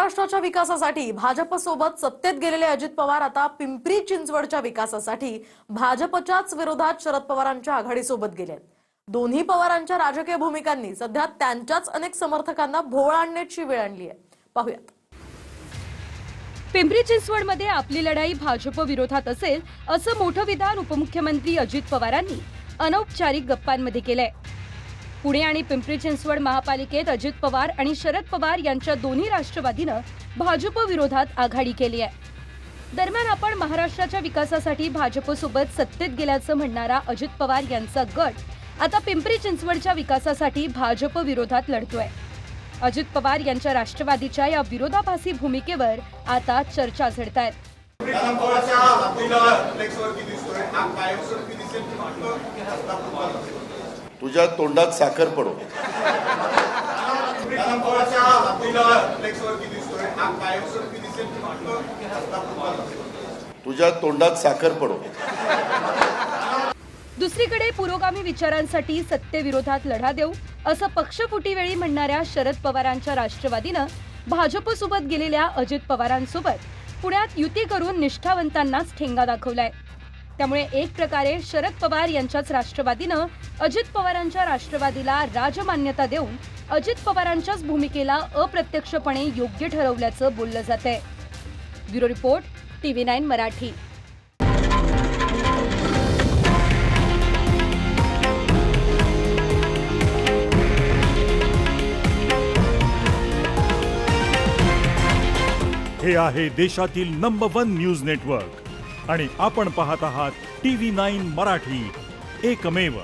महाराष्ट्राच्या विकासासाठी भाजपसोबत सत्तेत गेलेले अजित पवार आता पिंपरी चिंचवडच्या विकासासाठी भाजपच्याच विरोधात शरद पवारांच्या आघाडीसोबत गेले आहेत। दोन्ही पवारांच्या राजकीय भूमिकांनी सध्या त्यांच्याच अनेक समर्थकांना भोवळ आणण्याची वेळ आणली आहे। पाहूयात। पिंपरी चिंचवडमध्ये आपली लढाई भाजप विरोधात असेल असं मोठं विधान उपमुख्यमंत्री अजित पवारांनी अनौपचारिक गप्पांमध्ये केलंय। पुणे आणि पिंपरी चिंचवड महापालिकेत अजित पवार आणि शरद पवार यांच्या दोन्ही राष्ट्रवादीनं भाजप विरोधात आघाडी केली आहे। दरम्यान आपण महाराष्ट्राच्या विकासासाठी भाजपसोबत सत्तेत गेल्याचं म्हणणारा अजित पवार यांचा गट आता पिंपरी चिंचवडच्या विकासासाठी भाजप विरोधात लढतोय। अजित पवार यांच्या राष्ट्रवादीच्या या विरोधाभासी भूमिकेवर आता चर्चा झडतायत। तुझ्या तोंडात साखर पडो। तुझ्या तोंडात साखर पडो। दुसरीकडे पुरोगामी विचारांसाठी सत्तेविरोधात लढा देऊ असं पक्षफुटीवेळी म्हणणाऱ्या शरद पवारांच्या राष्ट्रवादीनं भाजपसोबत गेलेल्या अजित पवारांसोबत पुण्यात युती करून निष्ठावंतांनाच ठेंगा दाखवलाय। त्यामुळे एक प्रकारे शरद पवार यांच्याच राष्ट्रवादीनं अजित पवारांच्या राष्ट्रवादीला राजमान्यता देऊन अजित पवारांच्याच भूमिकेला अप्रत्यक्षपणे योग्य ठरवल्याचं बोललं जातंय। Bureau report, TV9 Marathi. हे आहे देशातील नंबर 1 न्यूज नेटवर्क आणि आपण पाहत आहात TV9 मराठी, एकमेव।